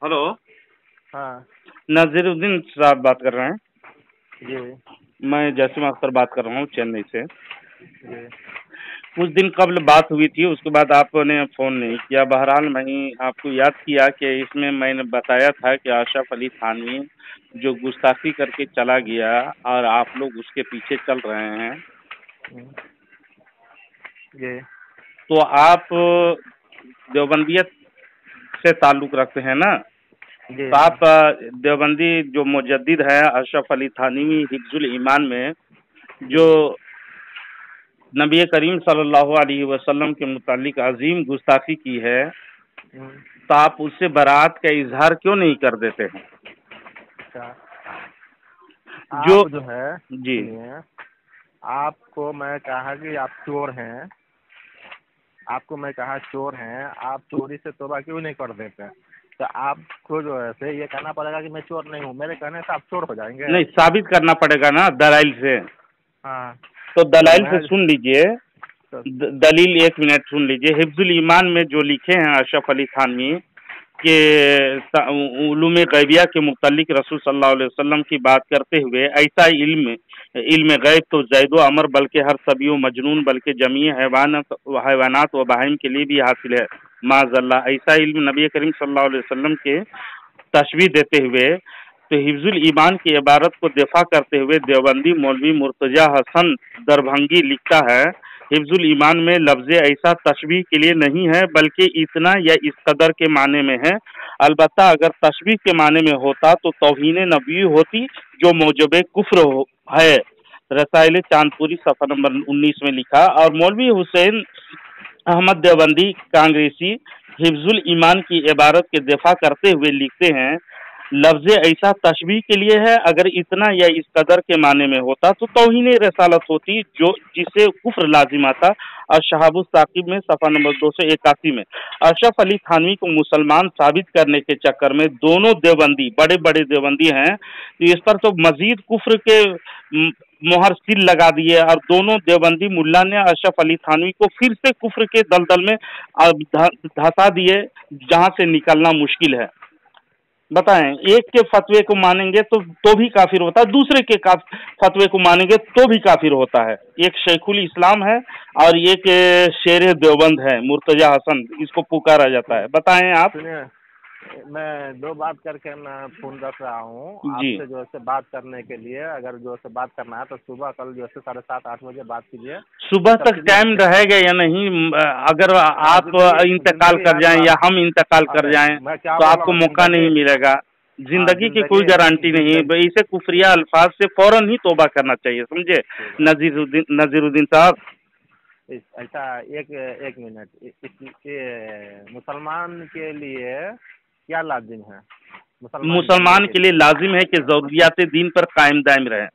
Hello. हाँ नजीरुद्दीन साहब बात कर रहे हैं। जी मैं जसीम अख्तर बात कर रहा हूँ चेन्नई से। जी। कुछ दिन कबल बात हुई थी, उसके बाद आपने फ़ोन नहीं किया। बहरहाल मैंने आपको याद किया कि इसमें मैंने बताया था कि आशफ अली थानवी जो गुस्ताखी करके चला गया और आप लोग उसके पीछे चल रहे हैं। हम्म, जी तो आप देवबंदियत से ताल्लुक़ रखते हैं ना? जी। तो आप देवबंदी जो मुजद्दिद है अशरफ अली थानवी हिफ्जुल ईमान में जी जो नबी करीम सल्लल्लाहु अलैहि वसल्लम के मुतालिक अजीम गुस्ताखी की है, हम्म, तो आप उससे बरात का इजहार क्यों नहीं कर देते हैं? अच्छा। जो आप जो है जी सुनिए, आपको मैं कहा कि आप चोर हैं, आपको मैं कहा चोर हैं, आप चोरी से तौबा क्यों नहीं कर देते? तो आपको जो है से ये कहना पड़ेगा कि मैं चोर नहीं हूँ, मेरे कहने से आप चोर हो जाएंगे। नहीं, साबित करना पड़ेगा ना दलाइल से। हाँ। तो तो दलाइल से मैं सुन लीजिए। तो, दलील एक मिनट सुन लीजिए। हिफ्जुल ईमान में जो लिखे हैं अशरफ अली थानवी के उलूम गैबिया के मुतालिक रसूल सल्लल्लाहु अलैहि वसल्लम की बात करते हुए ऐसा इल्म इल्म गैब तो जैदो अमर बल्कि हर सबियो मजनून बल्कि जमी हैवानात व बहाइम के लिए भी हासिल है माज़ल्ला। ऐसा इल्म नबी करीम सल्लल्लाहु अलैहि वसल्लम के तशबीह देते हुए तो हिफ्जुल ईमान की इबारत को दिफा करते हुए देवबंदी मौलवी मुर्तजा हसन दरभंगी लिखता है, हिफ्जुल ईमान में लफ्ज़ ऐसा तशबीह के लिए नहीं है बल्कि इतना या इस कदर के माने में है। अलबत्ता अगर तशबीह के माने में होता तो तौहीन नबी होती जो मौजब कुफ्र है। रसाइल चांदपुरी सफ़ा नंबर 19 में लिखा। और मौलवी हुसैन अहमद देवबंदी कांग्रेसी हिफ्जुल ईमान की इबारत के दिफा करते हुए लिखते हैं, लफ्ज़ ऐसा तशबीह के लिए है, अगर इतना या इस कदर के माने में होता तो तौहीन रसालत होती जो जिसे कुफ्र लाजिम आता। और शहाबुस साकिब में सफ़ा नंबर 281 में अशरफ अली थानवी को मुसलमान साबित करने के चक्कर में दोनों देवबंदी बड़े बड़े देवबंदी हैं, तो इस पर तो मजीद कुफ्र के मोहर सील लगा दिए और दोनों देवबंदी मुल्ला ने अशरफ अली थानवी को फिर से कुफ्र के दलदल में धंसा दिए जहां से निकलना मुश्किल है। बताएं, एक के फतवे को मानेंगे तो भी काफिर होता है, दूसरे के फतवे को मानेंगे तो भी काफिर होता है। एक शेखुल इस्लाम है और एक शेर देवबंद है मुर्तजा हसन, इसको पुकारा जाता है। बताएं आप। सुनिए, मैं दो बात करके मैं फ़ोन रख रहा हूँ जी, आपसे, जो है से बात करने के लिए। अगर जो है से बात करना है तो सुबह कल जो है से 7:30-8 बजे बात कीजिए, सुबह तक तफसीलियत टाइम से। रहेगा या नहीं? अगर आप ज़िंदगी इंतकाल ज़िंदगी कर हर जाएं बात। या हम इंतकाल कर अरे जाएं मैं क्या तो बोल रहा आपको हूँ, मौका नहीं ज़िंदगी। मिलेगा। हाँ, जिंदगी की कोई ज़िंदगी गारंटी नहीं है। ज़िंदगी। इसे कुफरिया अल्फाज से फौरन ही तौबा करना चाहिए, समझे? ठीक है। नजीरुद्दीन साहब। ऐसा एक एक मिनट, ये मुसलमान के लिए क्या लाजिम है, मुसलमान बनने मुसलमान के के लिए लिए? लाजिम है कि जरूरियात दीन पर कायम दायम रहे।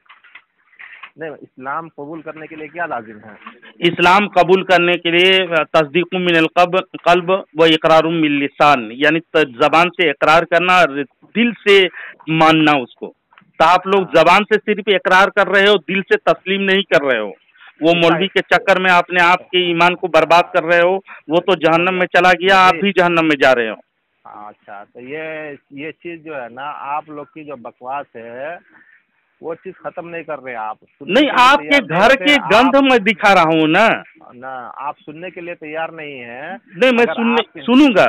नहीं, इस्लाम कबूल करने के लिए क्या लाजिम है? इस्लाम कबूल करने के लिए तस्दीक़ुम मिनल क़ल्ब व इक़रारुम मिन लिसान, यानी जबान से इकरार करना और दिल से मानना उसको। तो आप लोग हाँ। जबान से सिर्फ इकरार कर रहे हो, दिल से तस्लीम नहीं कर रहे हो। वो इसका मौलवी के चक्कर में अपने आप के ईमान को बर्बाद कर रहे हो। वो तो समझ जहन्नम गया। में चला गया, आप मेरी भी जहन्नम में जा रहे हो। अच्छा, तो ये चीज़ जो है ना, आप लोग की जो बकवास है, वो चीज़ ख़त्म नहीं कर रहे आप, सुनने नहीं, के लिए आपके तैयार नहीं घर होते के आप। गंध मैं दिखा रहा हूँ ना। ना, आप सुनने के लिए तैयार नहीं हैं। नहीं, मैं अगर सुनूंगा।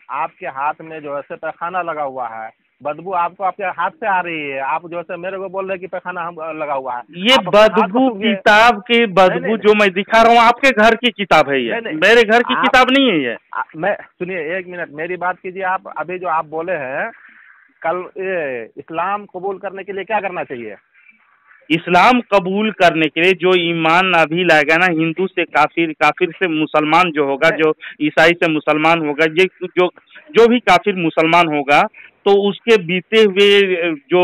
आपके हाथ में जो है से पैखाना लगा हुआ है, बदबू आपको आपके हाथ से आ रही है, आप जो है से मेरे को बोल रहे हैं कि पैखाना हम लगा हुआ है। ये आप अपने हाथ को बदबू सूंघिए। किताब की नहीं बदबू नहीं जो मैं दिखा रहा हूँ आपके घर की किताब है, ये नहीं नहीं। मेरे घर की आप किताब नहीं है ये। मैं सुनिए, एक मिनट मेरी बात कीजिए। आप अभी जो आप बोले हैं, कल ये इस्लाम कबूल करने के लिए क्या करना चाहिए? इस्लाम कबूल करने के लिए जो ईमान अभी लाएगा ना, हिंदू से काफिर, काफिर से मुसलमान जो होगा, नहीं। जो ईसाई से मुसलमान होगा, ये जो भी काफिर मुसलमान होगा, तो उसके बीते हुए जो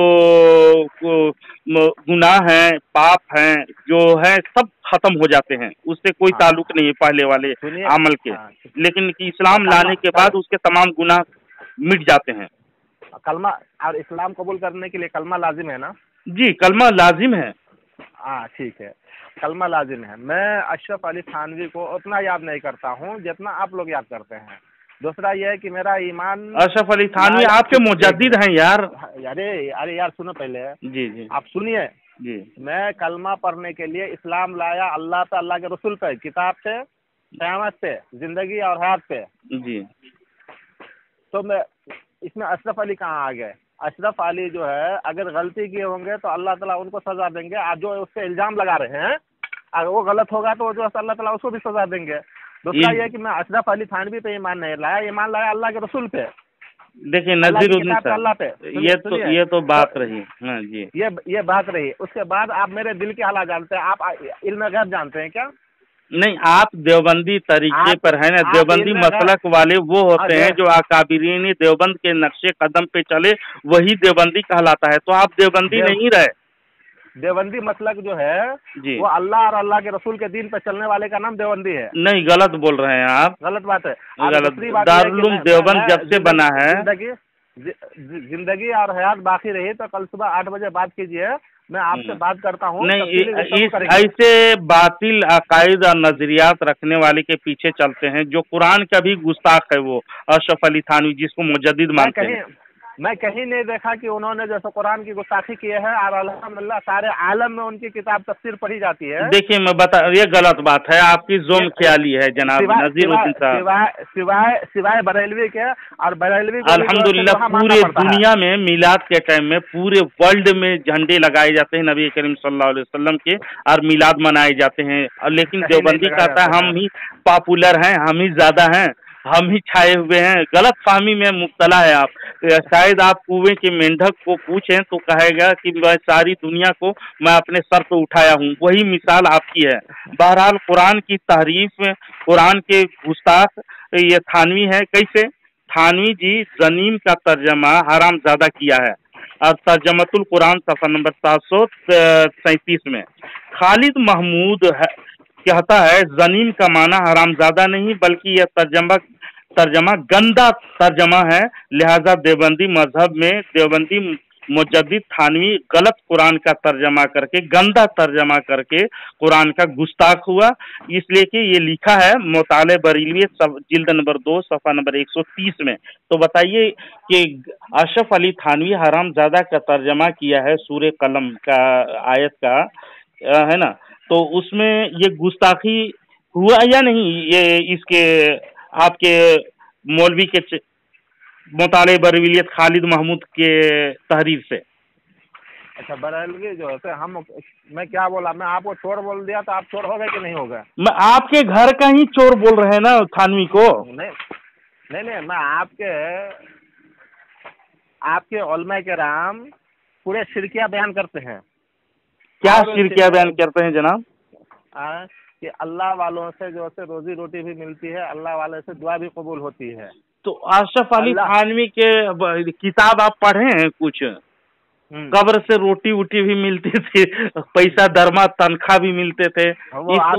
गुनाह हैं, पाप हैं, जो है सब खत्म हो जाते हैं। उससे कोई ताल्लुक हाँ नहीं है पहले वाले सुनिए। अमल के। हाँ, लेकिन कि इस्लाम कलमा लाने के बाद उसके तमाम गुनाह मिट जाते हैं। कलमा और इस्लाम कबूल करने के लिए कलमा लाजिम है ना? जी, कलमा लाजिम है। हाँ ठीक है, कलमा लाजिम है। मैं अशरफ अली थानवी को उतना याद नहीं करता हूँ जितना आप लोग याद करते हैं। दूसरा ये है कि मेरा ईमान। अशरफ अली थानवी आपके मुजद्दिद हैं यार। अरे यार सुनो पहले। जी जी आप सुनिए जी। मैं कलमा पढ़ने के लिए इस्लाम लाया अल्लाह पे, अल्लाह के रसूल पे, किताब पे, क़यामत पे, जिंदगी और हयात पे। जी। तो मैं इसमें अशरफ अली कहाँ आ गए? अशरफ अली जो है अगर गलती किए होंगे तो अल्लाह ताला उनको सजा देंगे। आज जो उस पर इल्ज़ाम लगा रहे हैं अगर वो गलत होगा तो जो अल्लाह ताला उसको भी सजा देंगे। दूसरा ये कि मैं अशरफ अली थानवी पे ईमान नहीं लाया, ईमान लाया अल्लाह के रसूल पे। देखिए नज़ीरुद्दीन साहब, अल्लाह पे ये तो बात रही। हाँ जी, ये बात रही। उसके बाद आप मेरे दिल के हालात जानते हैं। आप इल्म गैब जानते हैं क्या? नहीं, आप देवबंदी तरीके पर है ना। देवबंदी मसलक वाले वो होते हैं जो अकाबिरीन देवबंद के नक्शे कदम पे चले, वही देवबंदी कहलाता है। तो आप देवबंदी नहीं रहे। देवबंदी मसलक जो है जी, वो अल्लाह और अल्लाह के रसूल के दीन पे चलने वाले का नाम देवबंदी है। नहीं, गलत बोल रहे हैं आप। गलत बात है। गलत। दारुल उलूम देवबंद जब से बना है, जिंदगी और हयात बाकी रही तो कल सुबह 8 बजे बात कीजिए, मैं आपसे बात करता हूँ। नहीं, ऐसे बातिल अकायद और नजरियात रखने वाले के पीछे चलते हैं जो कुरान का भी गुस्ताख है, वो अशरफ अली थानवी जिसको मुजद्दिद मानते हैं। मैं कहीं नहीं देखा कि उन्होंने जैसे कुरान की गुस्ताखी की है और अल्हम्दुलिल्लाह सारे आलम में उनकी किताब तफसीर पढ़ी जाती है। देखिए मैं ये गलत बात है, आपकी जोम ख्याली है जनाब नज़ीरुद्दीन साहब। सिवाय बरेलवी के, और बरेलवी अल्हम्दुलिल्लाह पूरे दुनिया में मिलाद के टाइम में पूरे वर्ल्ड में झंडे लगाए जाते हैं नबी करीम सल्लल्लाहु अलैहि वसल्लम के, और मिलाद मनाए जाते हैं। लेकिन देवबंदी कहता है हम ही पॉपुलर हैं, हम ही ज्यादा हैं, हम ही छाए हुए हैं। गलत फहमी में मुब्तला है आप। शायद आप कुएं के मेंढक को पूछें तो कहेगा कि मैं सारी दुनिया को मैं अपने सर पे उठाया हूँ, वही मिसाल आपकी है। बहरहाल कुरान की तारीफ में कुरान के गुस्ताख ये थानवी है। कैसे? थानवी जी ज़नीम का तर्जमा हरामजादा किया है, और तर्जमतुल कुरान सफ़ा नंबर 737 में खालिद महमूद कहता है ज़नीम का माना हरामजादा नहीं बल्कि यह तर्जमा गंदा तर्जमा है। लिहाजा देवबंदी मजहब में देवबंदी मुजद्दिद थानवी गलत कुरान का तर्जमा करके, गंदा तर्जमा करके कुरान का गुस्ताख हुआ। इसलिए कि ये लिखा है मुताले बरेलवी जिल्द नंबर 2 सफ़ा नंबर 130 में। तो बताइए कि अशरफ अली थानवी हरामजादा का तर्जमा किया है सूरे कलम का आयत का, है ना। तो उसमें ये गुस्ताखी हुआ या नहीं? ये इसके आपके मौलवी के मुताले बरेलवियत खालिद महमूद के तहरीर से। अच्छा, बरेलवी जो है मैं क्या बोला? मैं आपको चोर बोल दिया तो आप चोर हो गए कि नहीं हो गए? मैं आपके घर का ही चोर बोल रहे हैं ना थानवी को। नहीं, मैं आपके उलमा किराम पूरे शिरकिया बयान करते हैं। क्या शिरकिया बयान करते हैं जनाब? कि अल्लाह वालों से जो है रोजी रोटी भी मिलती है, अल्लाह वाले से दुआ भी कबूल होती है। तो अशरफ अली थानवी के किताब आप पढ़े हैं कुछ? कब्र से रोटी वोटी भी मिलती थी, पैसा दरमा तनख्वाह भी मिलते थे।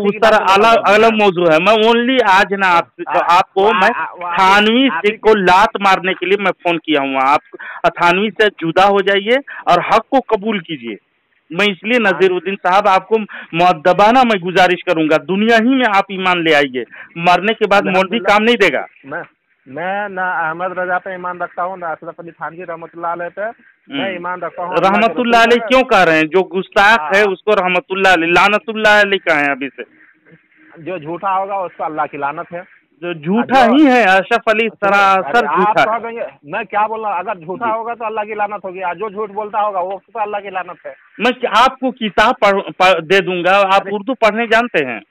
उस तरह अलग मौजू है। मैं ओनली आज ना आपको मैं थानवी से को लात मारने के लिए मैं फोन किया हूँ। आप थानवी से जुदा हो जाइए और हक को कबूल कीजिए। मैं इसलिए नज़ीरुद्दीन साहब आपको मुअद्दबाना मैं गुजारिश करूंगा, दुनिया ही में आप ईमान ले आइए। मरने के बाद मौलवी काम नहीं देगा। मैं ना अहमद रजा पे ईमान रखता हूँ, ना अशरफ अली थानवी रहमतुल्लाह अलैह पे मैं ईमान रखता हूँ। रहमतुल्लाह अलैह क्यों कह रहे हैं? जो गुस्ताख है उसको रहमतुल्लाह अलैह, लानतुल्लाह अलैह कहें अभी से। जो झूठा होगा उसको अल्लाह की लानत है। जो झूठा ही है अशरफ अली सरासर झूठा। मैं क्या बोल रहा हूँ? अगर झूठा होगा तो अल्लाह की लानत होगी, जो झूठ बोलता होगा वो तो अल्लाह की लानत है। मैं आपको किताब दे दूंगा, आप उर्दू पढ़ने जानते हैं?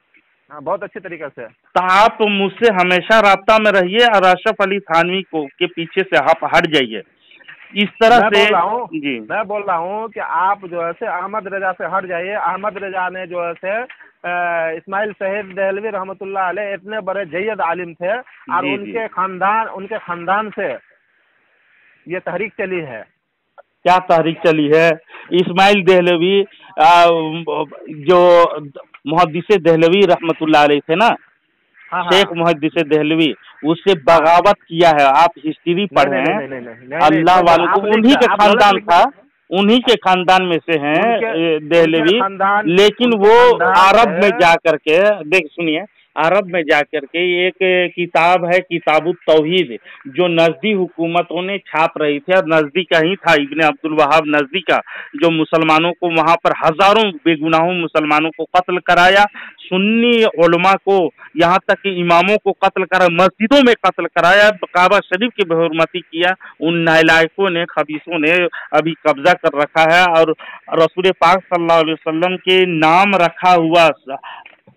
हाँ, बहुत अच्छे तरीके से। तो आप मुझसे हमेशा राब्ता में रहिए और अशरफ अली थानवी को के पीछे से आप हट जाइए। इस तरह से जी मैं बोल रहा हूँ कि आप जो है से अहमद रजा से हट जाइए। अहमद रजा ने जो है से इस्माइल साहिब देहलवी रहमतुल्लाह अलैह इतने बड़े जय्यद आलिम थे, और उनके खानदान से ये तहरीक चली है। क्या तहरीक चली है? इस्माइल देहलवी जो मुहद्दिस देहलवी रहमतुल्लाह अलैह थे ना, शेख मुहद्दिस देहलवी, उससे बगावत किया है। आप हिस्ट्री पढ़े हैं, अल्लाह वालों को उन्हीं के खानदान था, उन्हीं के खानदान में से हैं देहलवी। लेकिन वो अरब में जा करके सुनिए, अरब में जाकर के एक किताब है किताबुत तौहीद, जो नजदी हुकूमतों ने छाप रही थी, और नजदी का ही था, इब्ने अब्दुल वहाब नजदी का, जो मुसलमानों को वहां पर हजारों बेगुनाहों मुसलमानों को कत्ल कराया, सुन्नी उलमा को, यहाँ तक कि इमामों को कत्ल करा, मस्जिदों में कत्ल कराया, काबा शरीफ की बेहुरमती किया। उन नालायकों ने, खबीसों ने अभी कब्जा कर रखा है, और रसूल पाक सल्लल्लाहु अलैहि वसल्लम के नाम रखा हुआ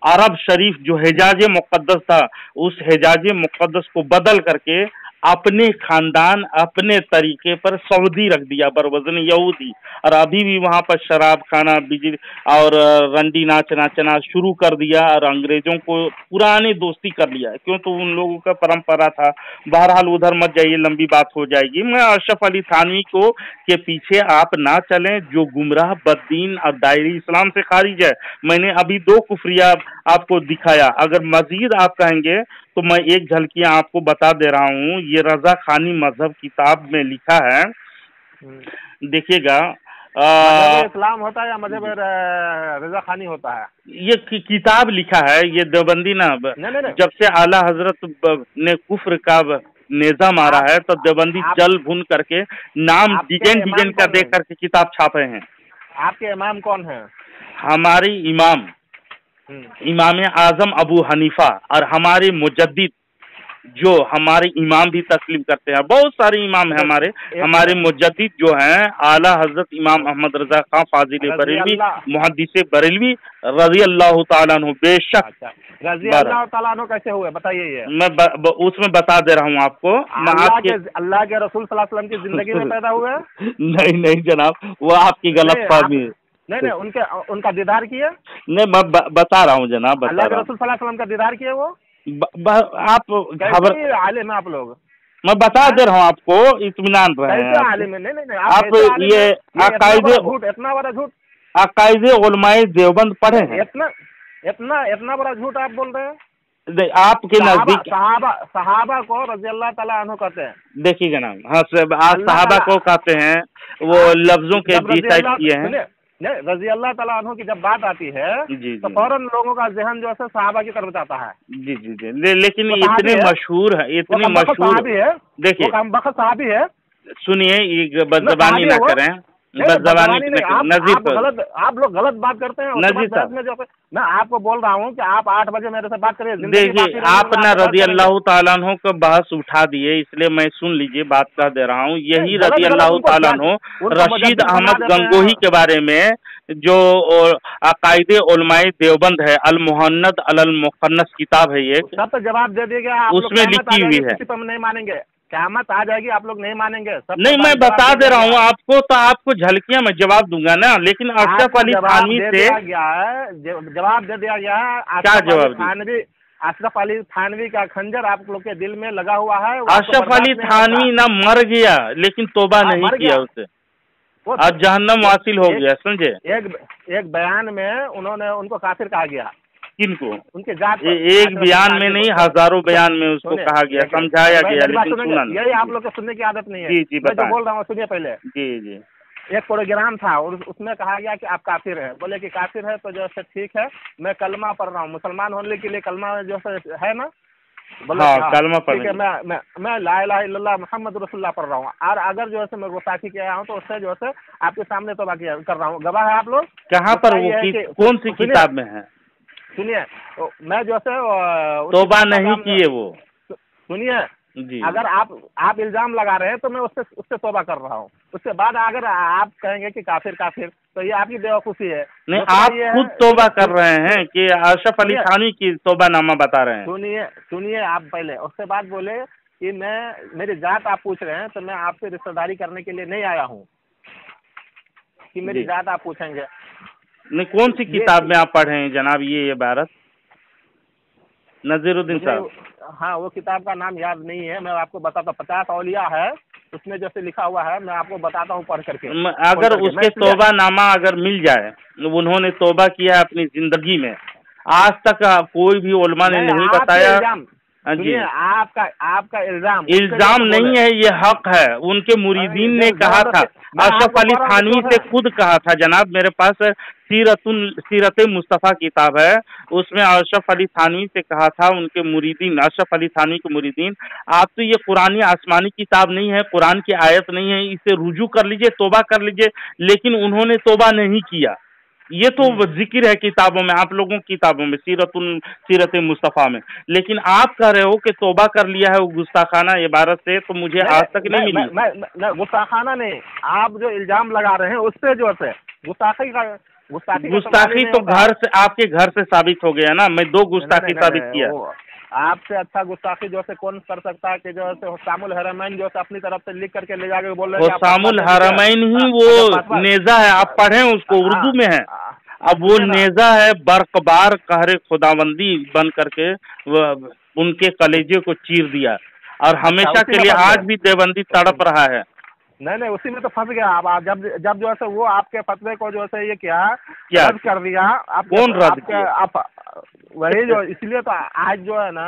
अरब शरीफ जो हिजाज मुक़द्दस था, उस हिजाज मुक़द्दस को बदल करके अपने खानदान, अपने तरीके पर सऊदी रख दिया, बरवज़न यहूदी। और अभी भी वहां पर शराब खाना, बिजली और रंडी नाच नाचना शुरू कर दिया, और अंग्रेजों को पुरानी दोस्ती कर लिया, क्यों तो उन लोगों का परंपरा था। बहरहाल उधर मत जाइए, लंबी बात हो जाएगी। मैं अशरफ अली थानवी को के पीछे आप ना चलें, जो गुमराह, बददीन और दायरे इस्लाम से खारिज है। मैंने अभी 2 कुफरिया आपको दिखाया, अगर मजीद आप कहेंगे तो मैं एक झलकियां आपको बता दे रहा हूँ। ये रजा खानी मजहब किताब में लिखा है, देखिएगा। इस्लाम होता है या मजहब रजा खानी होता है? ये किताब लिखा है, ये देवबंदी ना, जब से आला हजरत ने कुफ्र का नेजा मारा है, तो देवबंदी जल भुन करके नाम डिजाइन का देख करके किताब छापे हैं। आपके इमाम कौन है? हमारी इमाम इमाम आजम अबू हनीफा, और हमारे मुजद्दिद जो हमारे इमाम भी तस्लीम करते हैं, बहुत सारे इमाम हैं हमारे मुजद्दिद जो हैं, आला हजरत इमाम अहमद रजा खां फाजिल बरेलवी, मुहद्दिस बरेलवी रज़ी अल्लाह ताला अन्हु। बेशक रज़ी अल्लाह ताला अन्हु कैसे हुए बताइए? ये मैं उसमें बता दे रहा हूँ आपको। अल्लाह के रसूल सल्लल्लाहु अलैहि वसल्लम की जिंदगी में पैदा हुए? नहीं जनाब, वो आपकी गलत फहमी है। नहीं उनका दीदार किए? नहीं, मैं बता रहा हूँ जनाब, अल्लाह के रसूल सल्लल्लाहु अलैहि वसल्लम का दीदार किए वो? आप खबर आलिम है आप लोग, मैं बता दे रहा हूँ आपको, इत्मीनान रहे। आलिम नहीं आप ये इतना बड़ा झूठ, अकायदे उलमाए देवबंद पढ़े हैं? इतना बड़ा झूठ आप बोल रहे हैं? आपके नजदीक सहाबा को रज़ी अल्लाह ताला अन्हु कहते हैं। देखिए जनाब, हाँ आज सहाबा को कहते हैं, वो लफ्जों के डिसाइड किए हैं। नहीं, रज़ी अल्लाह ताला अन्हु की जब बात आती है तो फौरन लोगों का ज़हन जो है सहाबा की तरफ जाता है। जी, लेकिन इतने मशहूर है, इतने मशहूर है। देखिए, बखत सहाबी है। सुनिए, ये बदजबानी ना करें, बदजबानी नजीर, आप लोग गलत बात करते हैं नजीर साहब। मैं आपको बोल रहा हूँ कि आप 8 बजे मेरे से बात करिए। देखिए, आप ना रज़ी अल्लाह ताला अन्हु का बहस उठा दिए, इसलिए मैं सुन लीजिए, बात कह दे रहा हूँ। यही रज़ी अल्लाह ताला अन्हु रशीद अहमद गंगोही के बारे में, जो अकायदे उलमाए देवबंद है, अल मुहन्नद अल मुखन्नस किताब है, ये सब जवाब दे दिएगा, उसमें लिखी हुई है। हम नहीं मानेंगे, क़यामत आ जाएगी, आप लोग नहीं मानेंगे। नहीं, मैं बता दे रहा हूँ आपको, तो आपको झलकियां मैं जवाब दूंगा ना, लेकिन अशरफ अली थानवी से जवाब दे दिया गया है। क्या जवाब? अशरफ अली थानवी का खंजर आप लोग के दिल में लगा हुआ है। अशरफ अली थानवी ना मर गया, लेकिन तौबा नहीं किया उसे, आज जहन्नम वासिल हो गया, समझे? एक बयान में उन्होंने उनको काफिर कहा गया। किनको? उनके जात एक बयान में नहीं, हजारों बयान में उसको कहा गया, समझाया गया, लेकिन सुना नहीं। यही आप लोग को सुनने की आदत नहीं है। जी मैं जो बोल रहा हूँ सुनिए पहले। जी। एक प्रोग्राम था और उसमें कहा गया कि आप काफिर हैं। बोले कि काफिर है तो जैसे ठीक है, मैं कलमा पढ़ रहा हूँ, मुसलमान होने के लिए कलमा जो है ना, बोले हाँ, कलमा पढ़, ठीक है, मैं ला इलाहा इल्लल्लाह मुहम्मद रसूलुल्लाह पढ़ रहा हूँ, और अगर जो है मैं गुस्ताखी किया हूँ तो उससे जो है आपके सामने तौबा कर रहा हूँ। गवाह है आप लोग। कहाँ पर वो कौन सी किताब में है? सुनिए, मैं जो है तौबा नहीं किए वो। सुनिए जी, अगर आप इल्जाम लगा रहे हैं तो मैं उससे तौबा कर रहा हूँ। उसके बाद अगर आप कहेंगे कि काफिर तो ये आपकी बेवकूफ़ी है। नहीं, आप खुद तौबा कर रहे हैं कि अशरफ अली थानवी की तौबा नामा बता रहे हैं? सुनिए आप पहले, उसके बाद बोले कि मेरी जात आप पूछ रहे हैं, तो मैं आपसे रिश्तेदारी करने के लिए नहीं आया हूँ कि मेरी जात आप पूछेंगे। नहीं, कौन सी किताब में आप पढ़े हैं जनाब ये भारत नजीरुद्दीन साहब? हाँ, वो किताब का नाम याद नहीं है, मैं आपको बताता हूँ। 50 औलिया है, उसमें जैसे लिखा हुआ है, मैं आपको बताता हूँ पढ़ करके। अगर उसके तौबा नामा अगर मिल जाए, उन्होंने तौबा किया अपनी जिंदगी में, आज तक कोई भी उलमा ने नहीं बताया। हाँ जी। सुनिए, आपका आपका इल्जाम इल्जाम नहीं है, ये हक है। उनके मुरीदीन ने कहा था, अशरफ अली थानवी से खुद कहा था जनाब, मेरे पास सीरत मुस्तफ़ा किताब है, उसमें अशरफ अली थानवी से कहा था उनके मुरीदीन, अशरफ अली थानवी के मुरीदीन, आप तो ये कुरानी आसमानी किताब नहीं है, कुरान की आयत नहीं है, इसे रुजू कर लीजिए, तोबा कर लीजिए। लेकिन उन्होंने तोबा नहीं किया। ये तो जिक्र है किताबों में, आप लोगों की किताबों में, सीरत मुस्तफ़ा में। लेकिन आप कह रहे हो कि तौबा कर लिया है वो गुस्ताखाना इबारत से, तो मुझे आज तक नहीं मिली। मैं गुस्ताखाना नहीं, आप जो इल्जाम लगा रहे हैं उससे जो है गुस्ताखी तो घर से, आपके घर से साबित हो गया ना। मैं 2 गुस्ताखी साबित किया। आपसे अच्छा गुस्ताखी जो है कौन कर सकता है कि जो है हुस्सामुल हरमैन जो है अपनी तरफ से लिख करके ले जाके बोल रहे हैं हुस्सामुल हरमैन ही वो नेजा है, आप पढ़ें उसको, उर्दू में है। अब वो नेजा है, बरकबार कहरे खुदाबंदी बन करके उनके कलेजे को चीर दिया, और हमेशा के लिए आज भी देवबंदी तड़प रहा है। नहीं, उसी में तो फंस गया आप। जब जो है वो आपके फतवे को जो है ये क्या रद्द कर दिया। आप कौन रद्द किया? आप वही जो, इसलिए तो आज जो है ना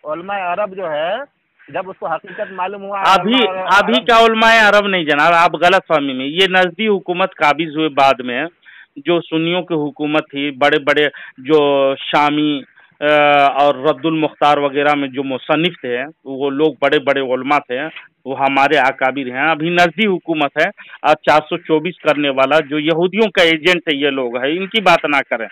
उलमा अरब जो है, जब उसको हकीकत मालूम हुआ, अभी का उलमा अरब नहीं जनाब, आप गलत फहमी में। ये नजदी हुकूमत काबिज हुए बाद में, जो सुन्नियों की हुकूमत थी, बड़े बड़े जो शामी और रद्दुल मुख्तार वगैरह में जो मुसन्निफ थे, वो लोग बड़े बड़े उलमा थे, वो हमारे अकाबिर हैं। अभी नजदी हुकूमत है, और 424 करने वाला जो यहूदियों का एजेंट है, ये लोग है, इनकी बात ना करें।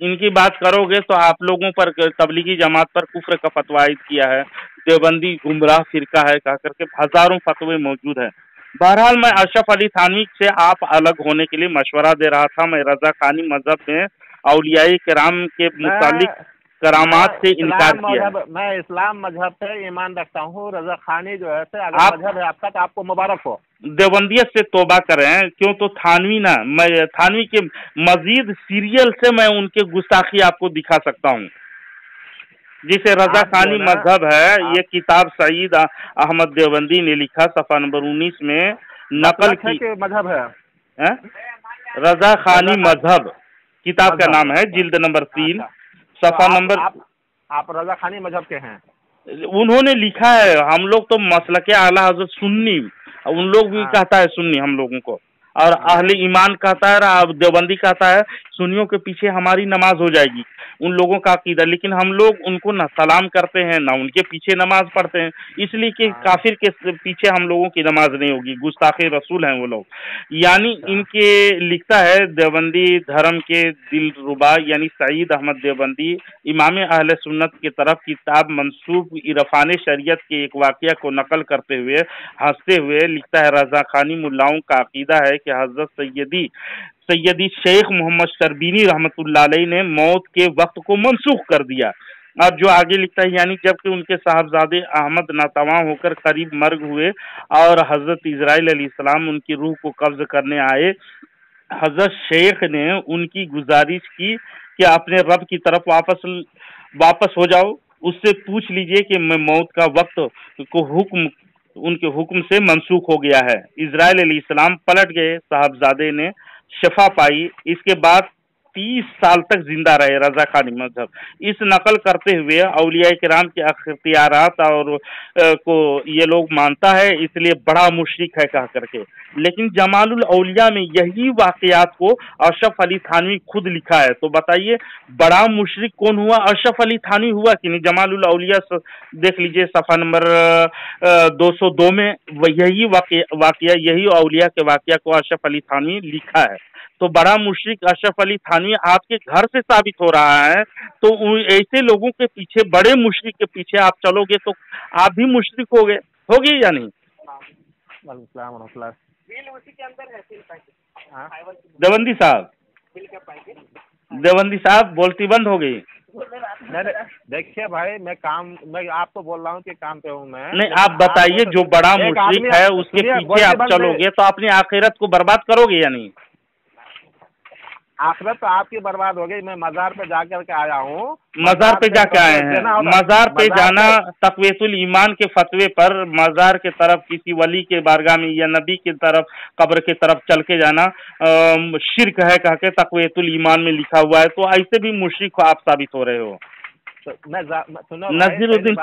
इनकी बात करोगे तो आप लोगों पर, तबलीगी जमात पर कुफ्र का फतवा आयद किया है, देवबंदी गुमराह फिरका है कह करके हजारों फतवे मौजूद है। बहरहाल मैं अशरफ अली थानवी से आप अलग होने के लिए मशवरा दे रहा था। मैं रजा खानी मजहब में औलियाई किराम के मुतालिक करामात से इनकार किया। मैं इस्लाम मजहब पे ईमान रखता हूँ। रजा खानी जो है अगर मजहब है आपका तो आपको मुबारक हो। देवबंदियत से तौबा करें, क्यों तो थानवी ना, मैं थानवी के मजीद सीरियल से मैं उनके गुस्ताखी आपको दिखा सकता हूँ। जिसे रजा खानी मजहब है, ये किताब सईद अहमद देवबंदी ने लिखा, सफा नंबर 19 में नकल की मजहब है, रजा खानी मजहब किताब का नाम है, जिल्द नंबर 3 सफा नंबर। आप रजा खानी मजहब के हैं? उन्होंने लिखा है। हम लोग तो मसलके आला हज़रत सुन्नी, उन लोग भी कहता है सुन्नी हम लोगों को, और अहले ईमान कहता है, और देवबंदी कहता है सुन्नियों के पीछे हमारी नमाज हो जाएगी, उन लोगों का अकीदा। लेकिन हम लोग उनको न सलाम करते हैं, ना उनके पीछे नमाज पढ़ते हैं, इसलिए कि काफिर के पीछे हम लोगों की नमाज नहीं होगी, गुस्ताखे रसूल हैं वो लोग। यानी इनके लिखता है देवबंदी धर्म के दिलरुबा, यानी सईद अहमद देवबंदी इमाम अहले सुन्नत की तरफ किताब मंसूब इरफान शरीयत के एक वाक़या को नकल करते हुए हंसते हुए लिखता है, रजा खानी मुल्लाओं का अकीदा है कि हजरत सैयदी शेख मोहम्मद शर्बीनी रहमतुल्लाह अलैह ने मौत के वक्त को मंसूख कर दिया। और जो आगे लिखता है, यानी जबकि उनके साहबजादे अहमद नातवा होकर करीब मर्ग हुए और हजरत इजराइल अलैहिस्सलाम उनकी रूह को कब्ज करने आए, हजरत शेख ने उनकी गुजारिश की कि अपने रब की तरफ वापस हो जाओ, उससे पूछ लीजिए कि मैं मौत का वक्त को उनके हुक्म से मंसूख हो गया है। इजराइल अलैहिस्सलाम पलट गए, साहबजादे ने शफा पाई। इसके बाद 30 साल तक जिंदा रहे रजा खानी मजहब। इस नकल करते हुए औलिया किराम के अख्तियारात और को ये लोग मानता है, इसलिए बड़ा मुशरिक है कह करके। लेकिन जमालुल औलिया में यही वाकयात को अशरफ अली थानवी खुद लिखा है। तो बताइए बड़ा मुशरिक कौन हुआ? अशरफ अली थानवी हुआ कि नहीं? जमालुल औलिया देख लीजिए सफ़ा नंबर 202 में यही वाकया यही औलिया के वाकया को अशरफ अली थानवी लिखा है। तो बड़ा मुशरिक अशरफ अली थानवी आपके घर से साबित हो रहा है। तो ऐसे लोगों के पीछे, बड़े मुशरिक के पीछे आप चलोगे तो आप भी मुशरिक होगे या नहीं? देवबंदी साहब बोलती बंद हो गई। देखिए भाई, मैं आपको बोल रहा हूँ कि काम पे हूँ मैं। नहीं, आप बताइए, जो बड़ा मुशरिक है उसके पीछे आप चलोगे तो अपनी आखिरत को बर्बाद करोगे या नहीं? आखिरत तो आपकी बर्बाद हो गई। मैं मज़ार पे जाकर के आया हूँ। मज़ार पे जाके आए हैं? मज़ार पे जाना तक़वियतुल ईमान के फतवे पर मज़ार के तरफ किसी वली के बारगाह में या नबी की तरफ कब्र की तरफ चल के जाना शिर्क है कह के तक़वियतुल ईमान में लिखा हुआ है। तो ऐसे भी मुशरिक आप साबित हो रहे हो। तो सुनो नजीरुद्दीन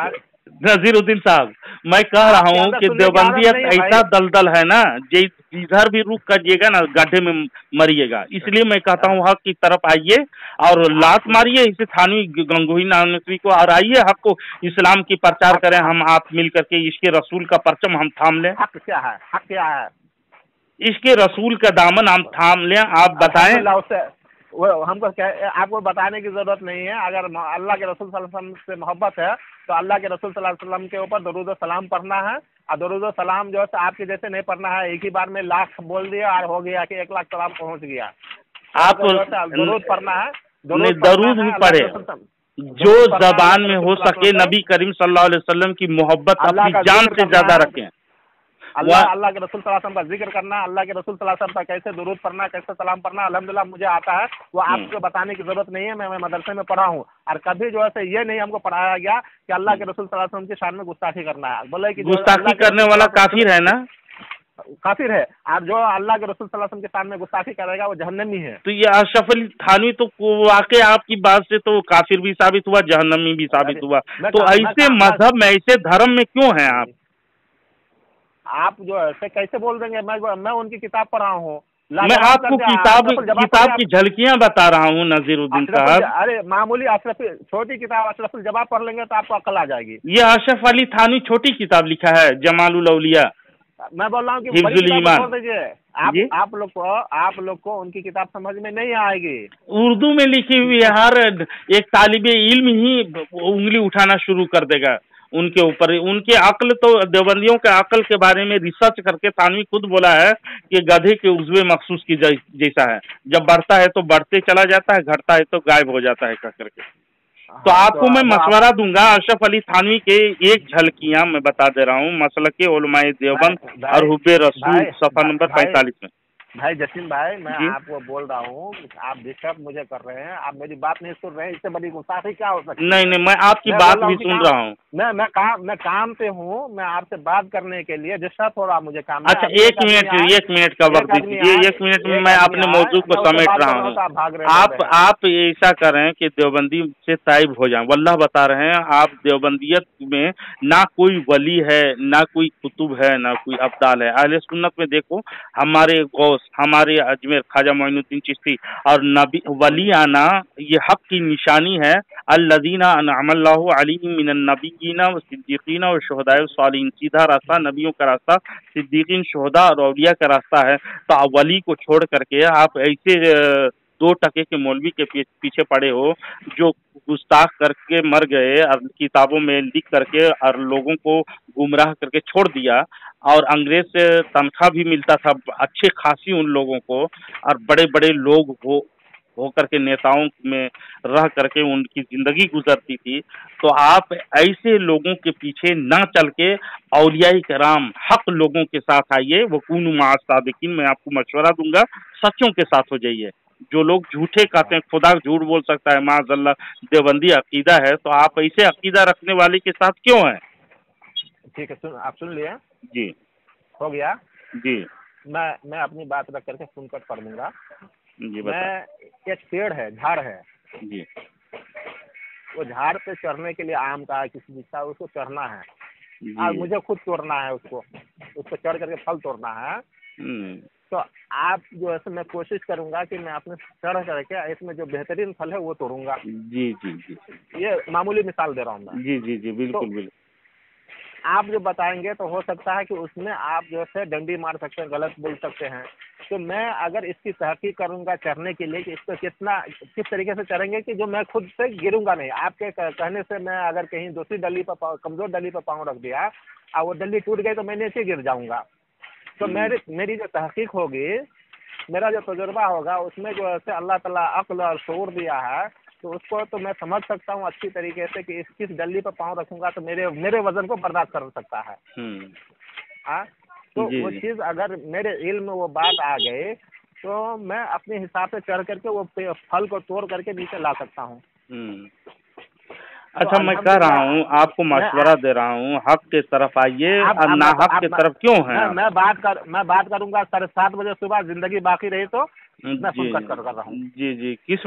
नजीरुद्दीन साहब, मैं कह रहा हूँ कि देवबंदियत ऐसा दलदल है ना, जिधर भी रुक करिएगा ना गड्ढे में मरिएगा। इसलिए मैं कहता हूँ हक की तरफ आइए और लात मारिए इसे थानवी गंगोही नानवी को, और आइए हक को इस्लाम की प्रचार करें। हम आप मिल करके इसके रसूल का परचम हम थाम लें। हक क्या है? हक क्या है? इसके रसूल का दामन हम थाम लें। आप बताएं। वो हमको आपको बताने की जरूरत नहीं है। अगर अल्लाह के रसूल सल्लल्लाहु अलैहि वसल्लम से मोहब्बत है तो अल्लाह के रसूल सल्लल्लाहु अलैहि वसल्लम के ऊपर दरूद और सलाम पढ़ना है। और दरूद और सलाम जो है आपके जैसे नहीं पढ़ना है, एक ही बार में लाख बोल दिया और हो गया कि 1 लाख सलाम पहुंच गया। आप दरूद पढ़ना है, दरूद भी पढ़े जो जबान में हो सके। नबी करीम सल्लल्लाहु अलैहि वसल्लम की मोहब्बत अपनी जान से ज्यादा रखें। अल्लाह के रसूल सल्लल्लाहु अलैहि वसल्लम का जिक्र करना, अल्लाह के रसूल सल्लल्लाहु अलैहि वसल्लम पर कैसे दुरूद पढ़ना, कैसे सलाम पढ़ना, अल्हम्दुलिल्लाह मुझे आता है। वो आपको बताने की जरूरत नहीं है। मैं मदरसे में पढ़ा हूँ और कभी जो है ये नहीं हमको पढ़ाया गया कि अल्लाह के रसूल सल्लल्लाहु अलैहि वसल्लम की शान में गुस्ताखी करना है। बोले कि गुस्ताखी करने वाला काफिर है ना, काफिर है। आप जो अल्लाह के रसूल सल्लल्लाहु अलैहि वसल्लम के शान में गुस्ताखी करेगा वो जहन्नमी है। तो ये अशरफ अली थानवी तो वाकई आपकी बात से तो काफिर भी साबित हुआ, जहन्नमी भी साबित हुआ। तो ऐसे मजहब में, ऐसे धर्म में क्यों हैं आप जो है कैसे बोल देंगे? मैं उनकी किताब पढ़ रहा हूँ। मैं आपको किताब की झलकियां बता रहा हूँ नजीरुद्दीन साहब। अरे मामूली अशरफ छोटी किताब अशरफुल जवाब पढ़ लेंगे तो आपको अकल आ जाएगी। ये अशरफ अली थानवी छोटी किताब लिखा है, जमालुल औलिया। मैं बोल रहा हूँ कि हिफ्जुल ईमान छोड़ दीजिए। आप लोग को उनकी किताब समझ में नहीं आएगी। उर्दू में लिखी हुई है, हर एक तालिबे इल्म ही उंगली उठाना शुरू कर देगा उनके ऊपर। उनके अक्ल तो देवबंदियों के अक्ल के बारे में रिसर्च करके थानवी खुद बोला है कि गधे के उज़्वे मखसूस की जैसा है। जब बढ़ता है तो बढ़ते चला जाता है, घटता है तो गायब हो जाता है कह करके। तो आपको मैं मशवरा दूंगा, अशरफ अली थानवी के एक झलकियां मैं बता दे रहा हूँ, मसलक उलमाए देवबंद और हुब्बे रसूल सफ़ा नंबर 45 में। भाई जसीम भाई, मैं आपको बोल रहा हूँ, आप डिस्टर्ब मुझे कर रहे हैं, आप मेरी बात नहीं सुन रहे हैं। इससे बड़ी गुस्ताखी क्या हो सकती है? नहीं, मैं आपकी बात भी सुन रहा हूँ। मैं काम पे हूँ, मैं आपसे बात करने के लिए डिस्टर्ब हो रहा मुझे काम। अच्छा, एक मिनट का वक्त दीजिए। 1 मिनट में मैं अपने मौजू को समेट रहा हूँ। आप ऐसा करें कि देवबंदी से ताइब हो जाएं। वल्लाह बता रहे हैं, आप देवबंदियत में ना कोई वली है, ना कोई कुतुब है, ना कोई अब्दाल है। अहले सुन्नत में देखो, हमारे गौस, हमारे अजमेर ख्वाजा मोइनुद्दीन चिश्ती और नबी वली आना ये हक की निशानी है। अल्लज़ीना अनअमल्लाहु अलैहिम मिनन नबिय्यीना व सिद्दीकीना व शुहदाए व सालिहीन। सीधा रास्ता नबियों का रास्ता, सिद्दीकीन, शुहदा और औलिया का रास्ता है। तो वली को छोड़ करके आप ऐसे 2 टके के मौलवी के पीछे पड़े हो जो गुस्ताख करके मर गए और किताबों में लिख करके और लोगों को गुमराह करके छोड़ दिया। और अंग्रेज से तनख्वाह भी मिलता था अच्छे खासी उन लोगों को, और बड़े बड़े लोग हो करके नेताओं में रह करके उनकी जिंदगी गुजरती थी। तो आप ऐसे लोगों के पीछे न चल के औलियाए कराम हक लोगों के साथ आइए। वो कुनु माअ सादिकीन। मैं आपको मशवरा दूंगा, सच्चों के साथ हो जाइए। जो लोग झूठे कहते हैं, खुदा झूठ बोल सकता है, माअज़ल्लाह देवबंदी अकीदा है, तो आप ऐसे अकीदा रखने वाले के साथ क्यों हैं? ठीक है, आप सुन लिया जी, हो गया जी। मैं अपनी बात रख करके सुनकर पढ़ दूंगा जी। मैं एक पेड़ है, झाड़ है जी, वो झाड़ पे चढ़ने के लिए आम का किसी चीज का उसको चढ़ना है और मुझे खुद तोड़ना है, उसको चढ़ करके फल तोड़ना है। तो आप जो है मैं कोशिश करूंगा कि मैं अपने चढ़ करके इसमें जो बेहतरीन फल है वो तोड़ूंगा। जी जी जी। ये मामूली मिसाल दे रहा हूँ मैं। जी जी जी, बिल्कुल बिल्कुल। आप जो बताएंगे तो हो सकता है कि उसमें आप जो है डंडी मार सकते हैं, गलत बोल सकते हैं। तो मैं अगर इसकी तहकीक करूंगा चढ़ने के लिए कि इसको किस तरीके से चढ़ेंगे कि जो मैं खुद से गिरूंगा नहीं। आपके कहने से मैं अगर कहीं दूसरी डली पर कमजोर डली पर पाँव रख दिया और वो डली टूट गई तो मैं नीचे गिर जाऊंगा। तो मेरी जो तहकीक होगी, मेरा जो तजुर्बा होगा, उसमें जो है अल्लाह ताला अक्ल और शऊर दिया है, तो उसको तो मैं समझ सकता हूँ अच्छी तरीके से कि किस डली पर पाँव रखूंगा तो मेरे वजन को बर्दाश्त कर सकता है। तो वो चीज़ अगर मेरे इल्म में वो बात आ गई तो मैं अपने हिसाब से चढ़ करके वो फल को तोड़ करके नीचे ला सकता हूँ। अच्छा, मैं कह रहा हूँ, आपको मशवरा दे रहा हूँ, हक के तरफ आइए और ना हक के तरफ क्यों है? मैं बात करूंगा 7:30 बजे सुबह, जिंदगी बाकी रही तो मैं सुनकर कर रहा हूँ। जी जी। किस